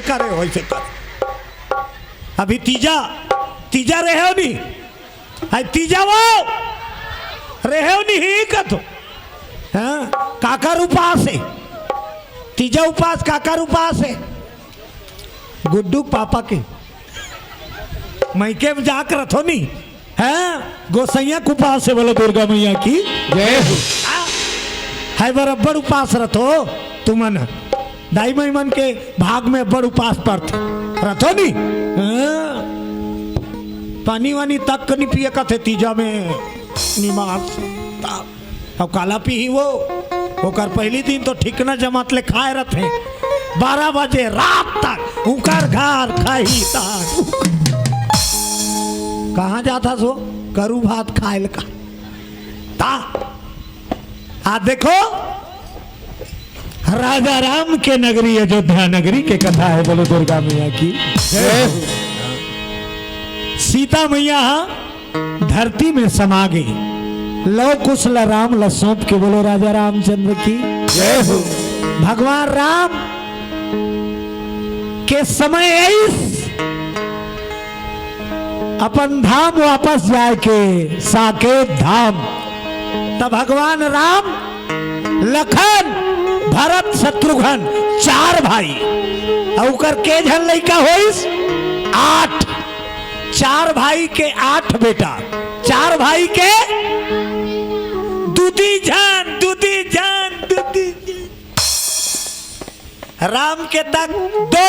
जैसे करे वैसे कर। अभी तीजा तीजा रहे हो नहीं, आई तीजा वो रहे हो नहीं का तो हाँ काकर उपास है, तीजा उपास काकर उपास है, गुड्डू पापा के मैके जाकर रथो नहीं है, गोसैया के उपास है बोलो दुर्गा मैया की जय हो। है बराबर उपास रथो तुमन दाई मई मन के भाग में बड़ उपास पड़ते रथो नहीं पानी वानी तक नहीं पिए का थे तीजा में निमास अब काला पी ही वो कर पहली दिन तो ठीक न जमात ले खाए रहते 12 बजे रात तक उकर घर खाई तान कहाँ जाता सो करू भात खाए का ता आज देखो राजा राम के नगरी अयोध्या नगरी के कथा है बोलो दुर्गा मैया की। सीता मैया धरती में समा गई, लव कुशल राम ल सौंप के बोलो राजा रामचंद्र की जय हो। भगवान राम के समय अपन धाम वापस जाए के साकेत धाम, तब भगवान राम लखन भरत शत्रुघ्न 4 भाई और के झन लड़का होइस 8, 4 भाई के 8 बेटा, 4 भाई के दूधी जान राम के तक 2,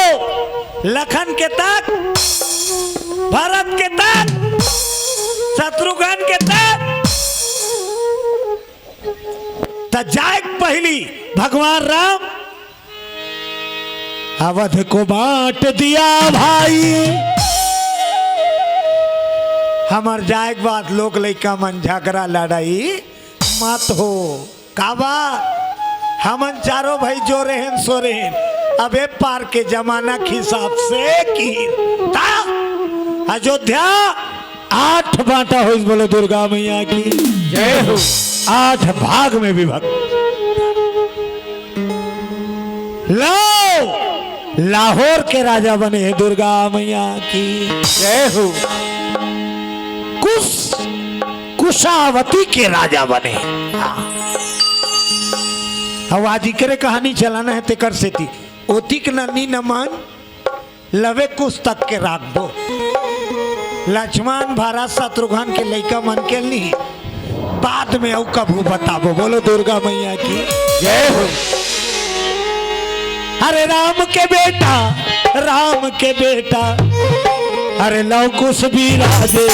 लखन के तक, भरत के तक, शत्रुघ्न के तक जाए पहली भगवान राम अवध को बांट दिया भाई, हमार जाए बात लोग लइका मन झगड़ा लड़ाई मत हो काबा, हमन चारों भाई जो रहें सो रहें अबे पार के जमाना के हिसाब से की अयोध्या 8 बांटा हो बोलो दुर्गा मैया की जय हो। 8 भाग में विभक्त, लाहौर के राजा बने हैं दुर्गा मैया की जय हो। कुशावती के राजा बने, अब आज इकरे कहानी चलाना है तेकर से थी ओतिक नन्नी नमन लवे कुछ तक के राख दो, लक्ष्मण भरत शत्रुघ्न के लइका मन के नहीं बाद में औ कबू बताबो बोलो दुर्गा मैया की जय हो। अरे राम के बेटा अरे लव कुश भी राजे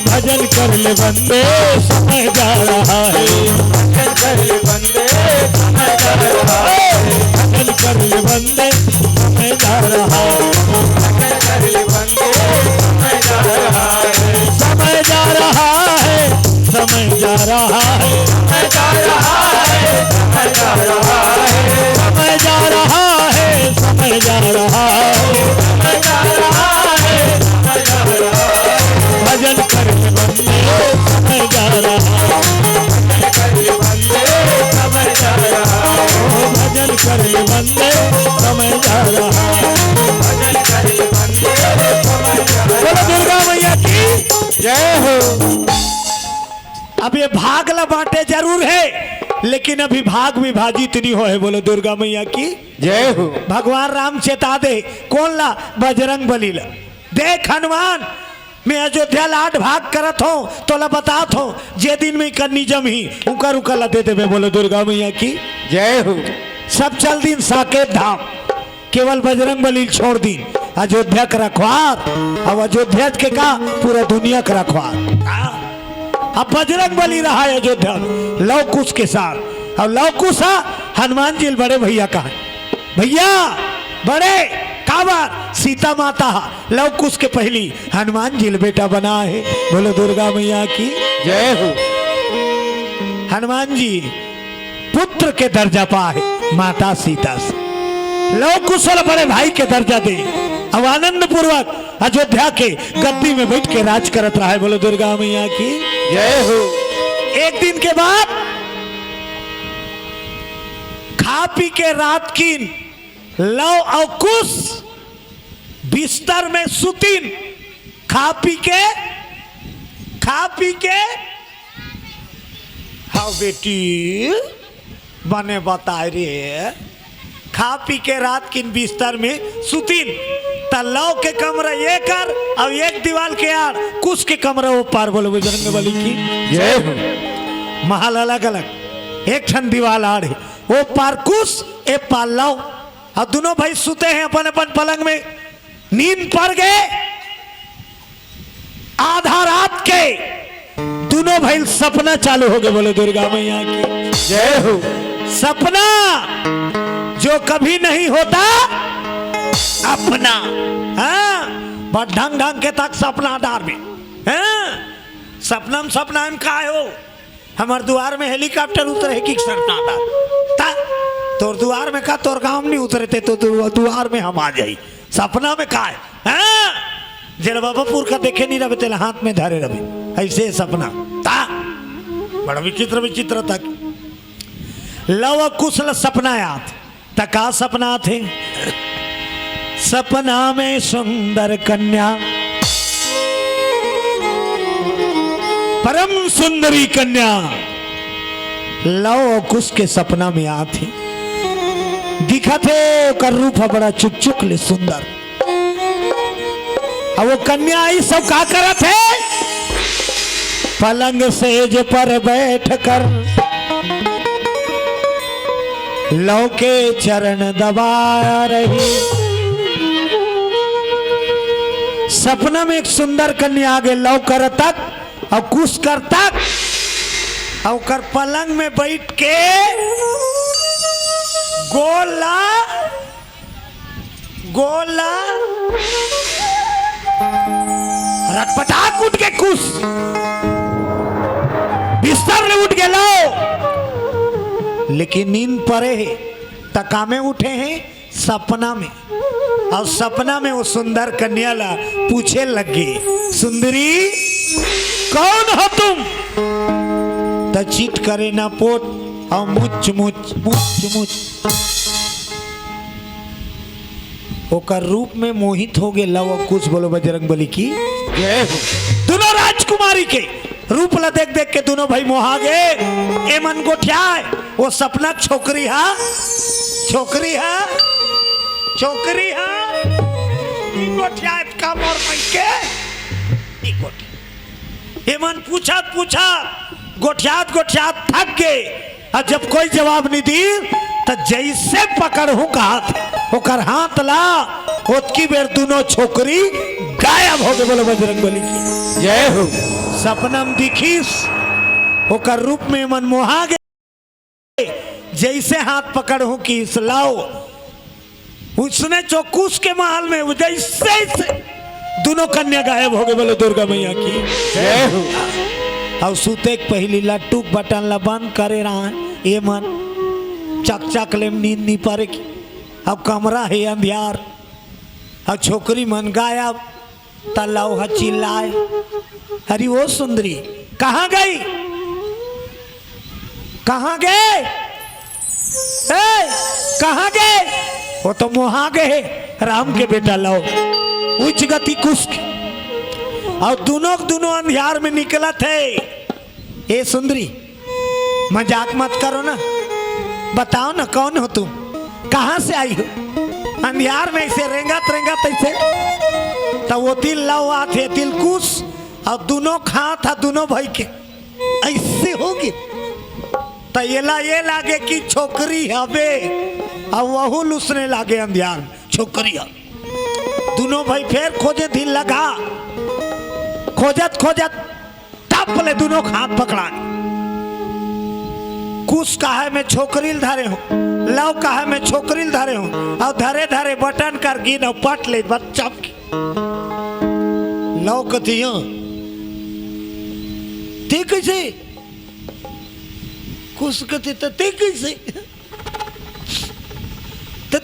भजन कर ले बंदे समय जा रहा है, भजन कर ले बंदे समय जा रहा है, भजन कर ले बंदे समय जा रहा है, भजन कर ले बंदे समय जा रहा है, समय जा रहा है, समय जा रहा है, समय जा रहा है, समय जा रहा है, समय जा रहा है, समय जा रहा है, समय जा रहा है, समय जा रहा है, भजन कर ले बंदे समय जा रहा है, भजन कर ले बंदे समय जा रहा है, भजन कर ले बंदे समय जा रहा है, भजन कर ले बंदे समय जा रहा है। बोलो दुर्गा मैया की जय हो। अब ये भाग ला बांटे जरूर है लेकिन अभी भाग विभाजित नहीं हो है बोलो दुर्गा मैया की जय हो। भगवान राम चेता दे कौन ला बजरंग बली ला देख हनुमान मैं अयोध्या 8 भाग करत हो तो ला बात हो जे दिन में करनी जमी उकर उकर ला दे देवे बोलो दुर्गा मैया की जय हो। सब चल दिन साकेत धाम केवल बजरंग बली छोड़ दिन अयोध्या का रखवार अब अयोध्या के का पूरा दुनिया का रखवार अब बजरंग बली रहा है अयोध्या लव कुश के साथ। अब लव कुश हनुमान जी बड़े भैया का भैया बड़े काबर सीता माता लव कुश के पहली हनुमान जी बेटा बना है बोलो दुर्गा मैया की जय हो। हनुमान जी पुत्र के दर्जा पाए माता सीता से। लव कुशल बड़े भाई के दर्जा दे, अब आनंद पूर्वक अयोध्या के गद्दी में बैठ के राज करत रहा है। बोलो दुर्गा मैया की जय हो। एक दिन के बाद खा पी के रात की लव और कुश बिस्तर में सुतीन। खा पी के हाँ बेटी बने बताए रे, खा पी के रात की बिस्तर में सुतीन। तलाव के कमरा ये कर और एक दीवार के यार कुछ के कमरा वो पार। बोलो बजरंग बली की जय हो। महल अलग अलग, एक ठन दीवार आड़ है, वो पार कुछ ए पार लाओ। और दोनों भाई सुते हैं अपन अपन पलंग में। नींद पड़ गए। आधा रात के दोनों भाई सपना चालू हो गए। बोले दुर्गा मैया की जय हो। सपना जो कभी नहीं होता अपना। हाँ बट ढंग ढंग के तक सपना डार में। हाँ सपना में का हो, हमार द्वार में हेलीकॉप्टर उतरे की सपना डार तोर द्वार में का, तोर गांव में नहीं उतरे थे तो द्वार में हम आ जाई। सपना में का है। हाँ जेल बाबापुर का देखे नहीं रहे तेल हाथ में धरे रहे, ऐसे सपना ता बड़ा विचित्र विचित्र तक। लव कुशल सपना याद तका सपना थे। सपना में सुंदर कन्या, परम सुंदरी कन्या लव कुश के सपना में आती। दिखा थे कर रूप बड़ा चुक ले सुंदर। अब वो कन्या आई सब का करत है, पलंग सेज पर बैठ कर लव के चरण दबा रही। सपना में एक सुंदर कन्या आगे लव कर तक और कुछ कर तक और कर पलंग में बैठ के गोला रटपटाक उठ के कुछ बिस्तर में उठ के लो। लेकिन नींद पड़े है तका में उठे हैं सपना में। और सपना में वो सुंदर कन्या ला पूछे लगी, सुंदरी कौन हो तुम? तो चीट करे ना पोट और मुच मुच मुच मुच ओकर रूप में मोहित हो गए लव कुछ। बोलो बजरंग बली की जय हो। दोनों राजकुमारी के रूप ला देख देख के दोनों भाई मोहा गए। ए मन गोठिया वो सपना छोकरी हा गोठिया का मोर के ए मन पूछा गोठिया थक गए। और जब कोई जवाब नहीं दी तो जैसे पकड़ू का हाथ हाथ ला ओतकी बेर दोनों छोकरी गायब हो गए। बोलो बजरंग बली की जय हो। सपनम दिखीस ओकर रूप में मन मोहा गए। जैसे हाथ पकड़ू की लाओ उसने चौकुश के महल में जैसे दोनों कन्या गायब हो गए। बोलो दुर्गा मैया की जय हो। और सूते पहली लट्टू बटन ला बंद करे रहा है। ये मन चक ले नींद नहीं पड़े की। अब कमरा है अंधियार और छोकरी मन गायब। तलाव चिल्लाए, अरे वो सुंदरी कहाँ गई, कहाँ गए, कहाँ गए? वो तो मोहा गए राम के बेटा लो उच्च गति कुश्क। और दोनों अंधियार में निकला थे। ए सुंदरी मजाक मत करो ना, बताओ ना कौन हो तुम, कहाँ से आई हो? अंधियार में ऐसे रेंगत ऐसे। तो वो तिल लवा थे तिल कुश और दोनों खा था दोनों भाई के ऐसे होगी। तो ये लागे कि छोकरी हवे और वहू लुसने लागे अंधियार में छोकरी। दोनों भाई फिर खोजे दिल लगा, खोजत टप ले दोनों हाथ पकड़ा। कुछ कहा मैं छोकरी धरे हूँ, लव कहा मैं छोकरी धरे हूँ और धरे बटन कर गिन और पट ले बच्चा लव कथी ते कैसे कुछ कथी तो ते कैसे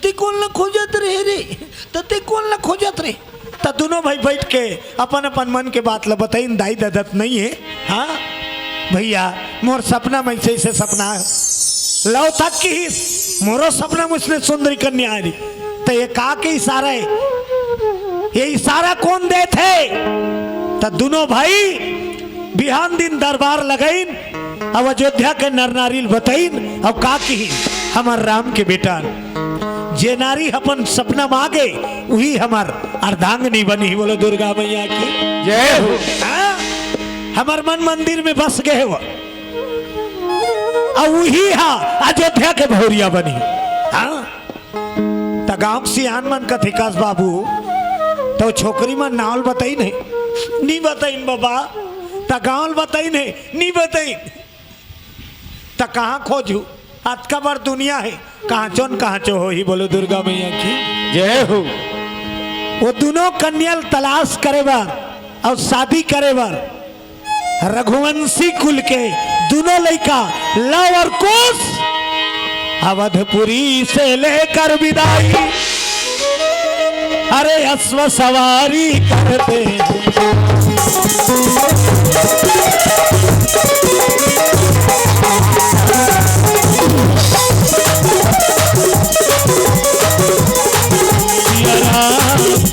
ते कौन ला खोजत रहे रे ते कौन ला खोजत रे तो दोनों भाई बैठ के अपन अपन मन के बात ला बताइन दाई ददत नहीं है। हाँ भैया मोर सपना में से सपना लो तक की मोरो सपना मुझसे सुंदरी कन्या आ रही तो ये का के इशारा है, ये इशारा कौन दे थे? तो दोनों भाई बिहान दिन दरबार लगाइन अब अयोध्या के नर नारी बताइन अब का की हमार राम के बेटा जे नारी अपन सपना मांगे वही हमार अर्धांगिनी बनी। बोलो दुर्गा मैया की जय हो। हाँ? हमार मन मंदिर में बस गए हो और वही अयोध्या के भौरिया बनी। हाँ तो गांव सियान मन का थिकास बाबू तो छोकरी मन नावल बताई नहीं बताइन बाबा तो गांव बताई नहीं बताइन तो कहाँ खोजू आज का बार दुनिया है कहाँ चो हो ही। बोलो दुर्गा मैया की जय हो। वो दोनों कन्या तलाश करे बार और शादी करे बार रघुवंशी कुल के दोनों लड़का लव और कुश अवधपुरी से लेकर विदाई अरे अश्व सवारी करते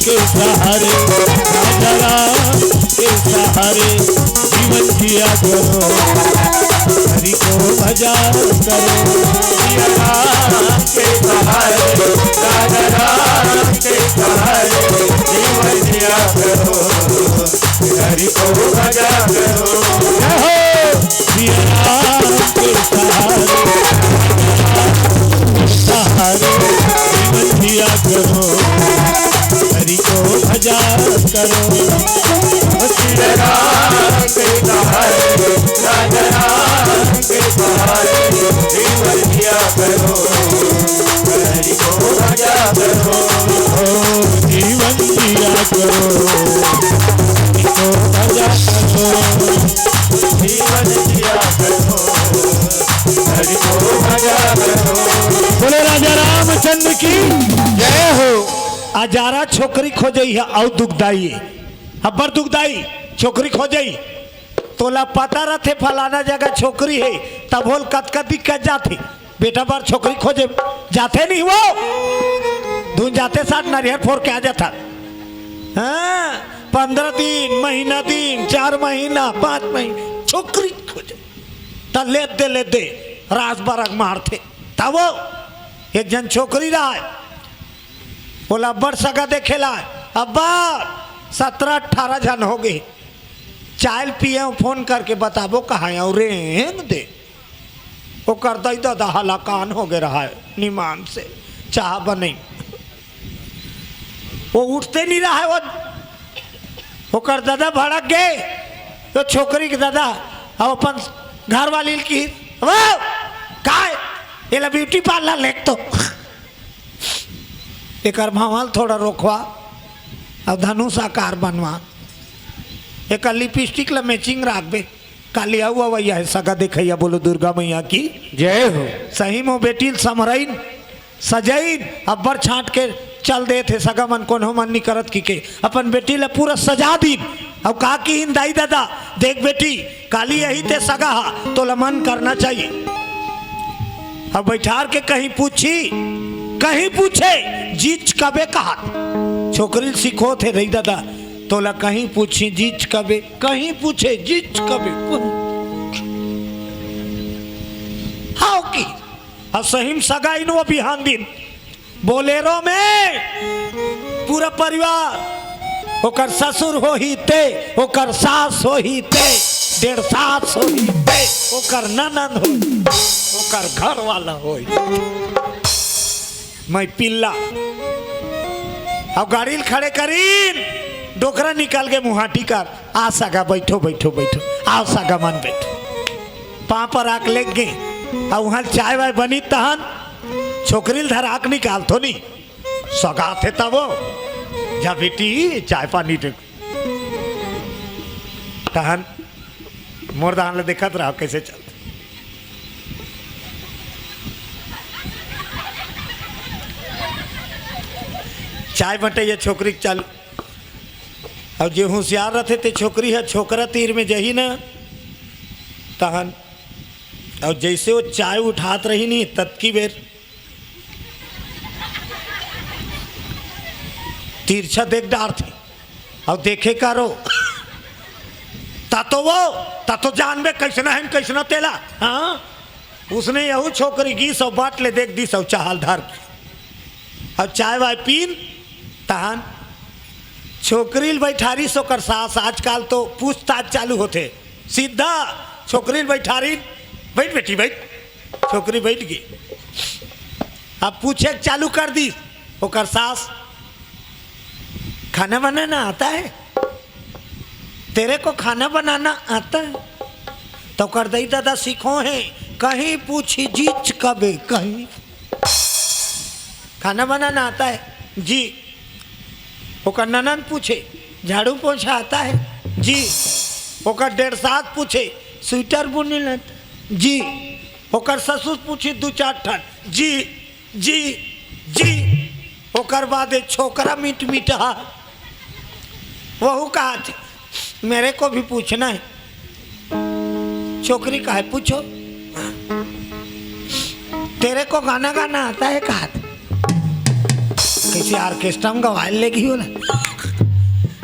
के सहारे के सहारे जीवन जिया करो हरि को भजा करो के सहारे के सहारे जीवन जिया करो हरि को भजा करो। के सहारे जीवन जिया करो हरि को भजा करो। के सहारे के सहारे जीवन जिया करो हरि को भजा करो। जीवन जिया करो हरि को भजा करो जीवन जिया करो हरि को भजा करो। बोले राजा रामचंद्र की जय हो। अजारा छोकरी खोजई है और दुखदाई अब्बर दुखदाई छोकरी खोजई तोला पता रहते फलाना जगह छोकरी है तब बोल कत दिक्कत जाती बेटा बार छोकरी खोजे जाते नहीं वो धुन जाते साथ नारियल फोड़ के आ जाता। हाँ 15 दिन महीना दिन 4 महीना 5 महीने छोकरी खोजे तब ले दे रात बरग मारते तब वो एक जन छोकरी रहा है बोला अब्बर सगा देखेला अब्बा 17-18 जन हो गए चाय पिए फोन करके बताबो कहाँ और दे वो कर दई दादा हलाकान हो गए रहा है निमान से चाह बने वो उठते नहीं रहा है वो कर दादा भड़क गए तो छोकरी के दादा अब अपन घर वाली की वो का ये ब्यूटी पार्लर लेक तो एक भवाल थोड़ा रोकवा अब धनुष आकार बनवा एक लिपस्टिक ला मैचिंग राख बे कालिया हुआ वैया है सगा देखैया। बोलो दुर्गा मैया की जय हो। सही में बेटी समरइन सजैन अब्बर छाट के चल दे थे सगा मन को मन नहीं करत की अपन बेटी ला पूरा सजा दिन अब का की दाई दादा देख बेटी काली यही ते सगा तो मन करना चाहिए। अब बैठार के कहीं पूछे जीच कबे कहा छोकरी सीखो थे रही दादा तोला कहीं पूछी जीच कबे कहीं पूछे जीच कबे हाउ की अब सही सगाई नो बिहान दिन बोलेरो में पूरा परिवार ओकर ससुर हो ही ते ओकर सास हो ही ते 1.5 सास हो ही ते ओकर ननद हो ओकर घर वाला हो मैं पिल्ला अब गाड़ी खड़े करीन डोकरा निकाल के मुहाटी कर आ सगा बैठो बैठो बैठो आओ सगा मन बैठो पाँ पर आक ले गए अब वहाँ चाय वाय बनी तहन छोकरी धराक निकाल तो नहीं सगा थे तब जा बेटी चाय पानी दे तहन मोर दान देखत रहा कैसे चलते चाय बटे ये छोकरी के चालू और जो होशियार रहते ते छोकरी है छोकरा तीर में जही ना तहन और जैसे वो चाय उठात रही नहीं तत्की बेर तिरछा देख डार थे और देखे करो ता तो जानबे कैसना है कैसना तेला हाँ उसने यहू छोकरी की सब बाट ले देख दी सब चाहल धार की और चाय वाय पीन तहन छोकरी बैठारी सोकर सास आजकल तो पूछताछ चालू होते सीधा छोकरी बैठारी बैठ बेटी बैठ छोकरी बैठ गई अब पूछे चालू कर दी ओकर सास खाना बनाना आता है तेरे को खाना बनाना आता है तो कर दई दादा सीखो है कहीं पूछी जीच कबे कहीं खाना बनाना आता है जी ओकर ननन पूछे झाड़ू पोछा आता है जी ओकर 1.5 पूछे स्वेटर बुने लाता जी ओकर ससुर पूछी 2-4 ठन जी जी जी ओकर बाद एक छोकरा मीट मीठा वहू कहा थे मेरे को भी पूछना है छोकरी कहा है पूछो तेरे को गाना गाना आता है कहा था किसी ऑर्केस्ट्रा में गवाए लेगी हो ना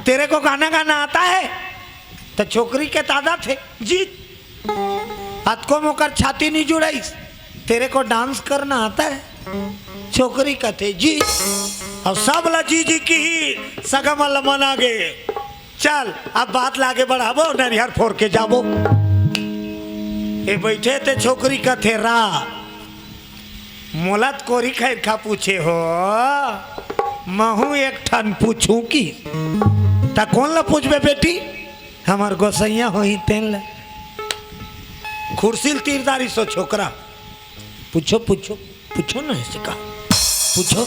तेरे को गाना गाना आता है तो छोकरी के दादा थे जी हाथ को मुकर छाती नहीं जुड़ाई तेरे को डांस करना आता है छोकरी का थे जी और सब ला जी जी की सगम लमन आगे चल अब बात लागे बढ़ाबो नरिहर फोड़ के जाबो ए बैठे थे छोकरी का थे रा मोलत कोरी खैर खा पूछे हो महू एक ठन पूछूं की ता कौन ला पूछबे बेटी हमार गोसैया हो ही तेन ला खुर्सील तीरदारी सो छोकरा पूछो पूछो पूछो ना ऐसे कहा पूछो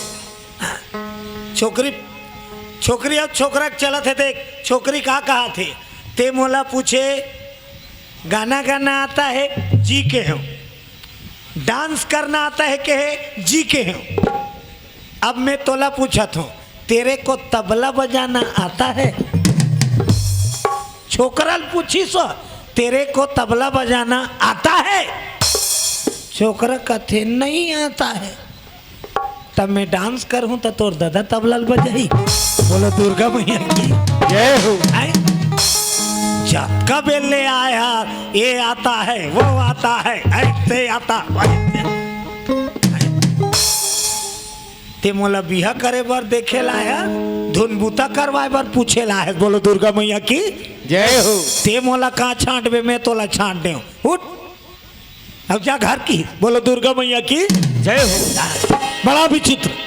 छोकरी छोकरी अब छोकरा चला थे देख छोकरी कहा थे ते मोला पूछे गाना गाना आता है जी के हो डांस करना आता है के है जी के हो अब मैं तोला पूछत हूँ तेरे को तबला बजाना आता है छोकरा पूछी सो तेरे को तबला बजाना आता है छोकरा कहते नहीं आता है तब मैं डांस करूं तो तोर दादा तबला बजाई बोलो दुर्गा मैया की जय हो जब कब ले आया ये आता है वो आता है ऐसे आता ते मोला बिहा करे बार देखे लाया धुन बूता करवाए बार पूछे ला है बोलो दुर्गा मैया की जय हो ते मोला कहाँ छांटबे मैं तोला छांट दे उठ अब जा घर की बोलो दुर्गा मैया की जय हो बड़ा विचित्र